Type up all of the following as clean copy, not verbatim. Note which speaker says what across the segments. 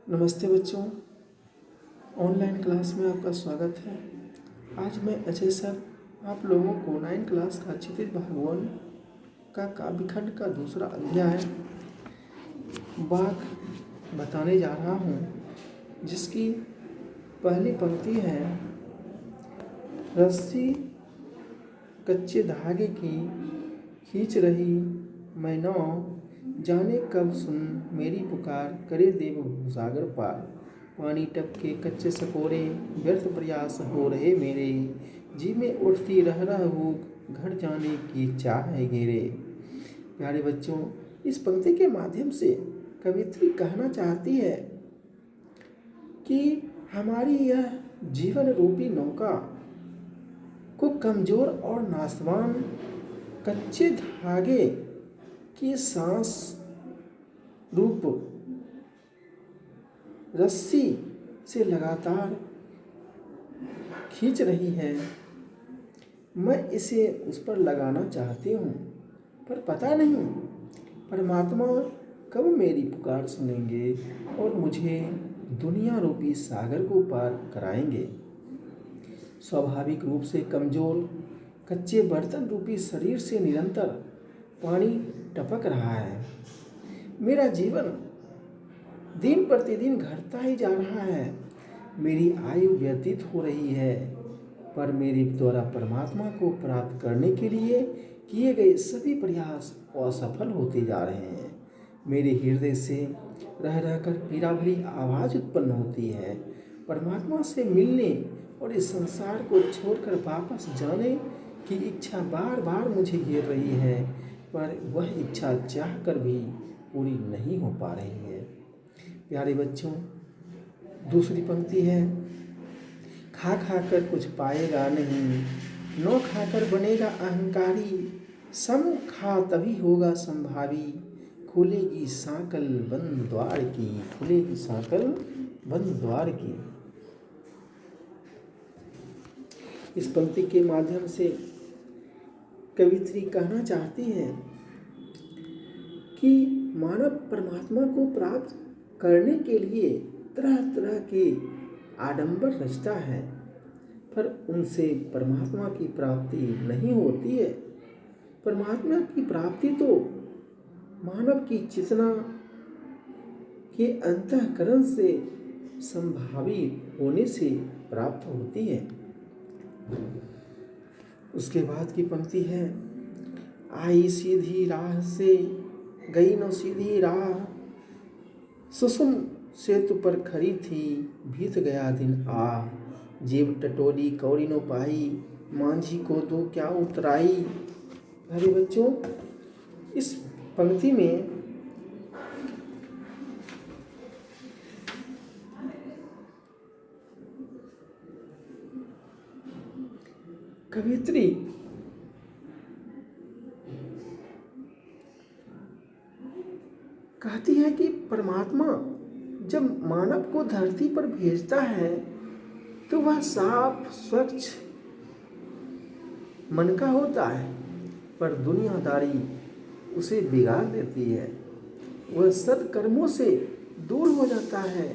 Speaker 1: नमस्ते बच्चों, online class में आपका स्वागत है। आज मैं अजय सर आप लोगों को 9 क्लास का क्षितिज भगवान का काव्यखंड का दूसरा अध्याय बाघ बताने जा रहा हूँ, जिसकी पहली पंक्ति है। रस्सी कच्चे धागे की खींच रही मैं नाव, जाने कब सुन मेरी पुकार, करे देव भवसागर पार। पानी टपके कच्चे सकोरे, व्यर्थ प्रयास हो रहे मेरे, जी में उठती रह हुक, घर जाने की चाह है घेरे। प्यारे बच्चों, इस पंक्ति के माध्यम से कवित्री कहना चाहती है कि हमारी यह जीवन रूपी नौका को कमजोर और नासवान कच्चे धागे की सांस रूप रस्सी से लगातार खींच रही है। मैं इसे उस पर लगाना चाहती हूँ, पर पता नहीं परमात्मा कब मेरी पुकार सुनेंगे और मुझे दुनिया रूपी सागर को पार कराएंगे। स्वाभाविक रूप से कमजोर कच्चे बर्तन रूपी शरीर से निरंतर पानी टपक रहा है। मेरा जीवन दिन प्रतिदिन घटता ही जा रहा है। मेरी आयु व्यतीत हो रही है, पर मेरे द्वारा परमात्मा को प्राप्त करने के लिए किए गए सभी प्रयास असफल होते जा रहे हैं। मेरे हृदय से रह रहकर पीड़ा भरी आवाज़ उत्पन्न होती है। परमात्मा से मिलने और इस संसार को छोड़कर वापस जाने की इच्छा बार बार मुझे घेर रही है, पर वह इच्छा चाहकर भी पूरी नहीं हो पा रही है। प्यारे बच्चों, दूसरी पंक्ति है। खा खा कर कुछ पाएगा नहीं, नौ खाकर बनेगा अहंकारी, सम खा तभी होगा संभावी, खुलेगी सांकल बंद द्वार की, खुलेगी सांकल बंद द्वार की। इस पंक्ति के माध्यम से कवित्री कहना चाहती है कि मानव परमात्मा को प्राप्त करने के लिए तरह तरह के आडंबर रचता है, पर उनसे परमात्मा की प्राप्ति नहीं होती है। परमात्मा की प्राप्ति तो मानव की चेतना के अंतःकरण से संभावी होने से प्राप्त होती है। उसके बाद की पंक्ति है। आई सीधी राह से गई न सीधी राह, सुसुम सेतु पर खड़ी थी, बीत गया दिन आ, जेब टटोली कौड़ी न पाई, मांझी को दो क्या उतराई। अरे बच्चों, इस पंक्ति में कवित्री कहती है कि परमात्मा जब मानव को धरती पर भेजता है तो वह साफ स्वच्छ मन का होता है, पर दुनियादारी उसे बिगाड़ देती है। वह सत्कर्मों से दूर हो जाता है,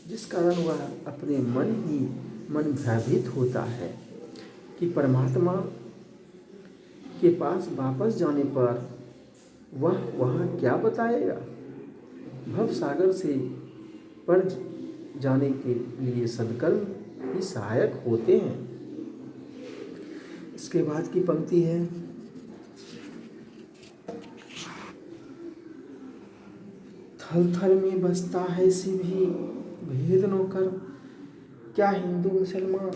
Speaker 1: जिस कारण वह अपने मन भयभीत होता है कि परमात्मा के पास वापस जाने पर वह वहाँ क्या बताएगा। भव सागर से पर जाने के लिए सद्कर्म ही सहायक होते हैं। इसके बाद की पंक्ति है। थल थल में बसता है शिवी, भेद न कर क्या हिंदू मुसलमान,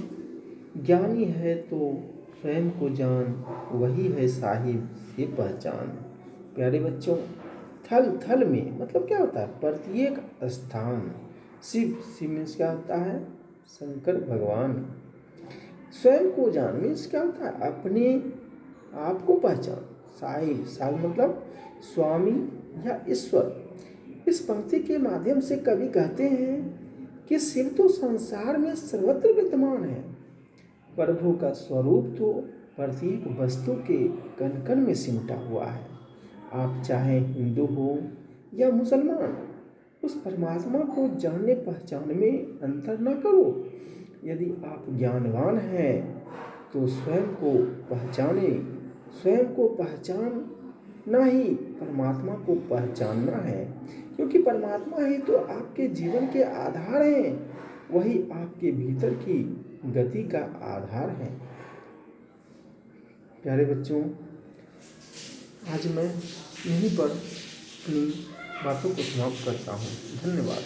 Speaker 1: ज्ञानी है तो स्वयं को जान, वही है साहिब ये पहचान। प्यारे बच्चों, थल थल में मतलब क्या होता है? प्रत्येक स्थान। शिव मीन्स क्या होता है? शंकर भगवान। स्वयं को जान मीन्स क्या होता है? अपने आप को पहचान। साहिब मतलब स्वामी या ईश्वर। इस पंक्ति के माध्यम से कवि कहते हैं कि शिव तो संसार में सर्वत्र विद्यमान है। प्रभु का स्वरूप तो प्रत्येक वस्तु के कण कण में सिमटा हुआ है। आप चाहे हिंदू हो या मुसलमान, उस परमात्मा को जानने पहचान में अंतर न करो। यदि आप ज्ञानवान हैं तो स्वयं को पहचाने। स्वयं को पहचानना ही परमात्मा को पहचानना है, क्योंकि परमात्मा ही तो आपके जीवन के आधार हैं। वही आपके भीतर की गति का आधार है। प्यारे बच्चों, आज मैं यहीं पर अपनी बातों को समाप्त करता हूँ। धन्यवाद।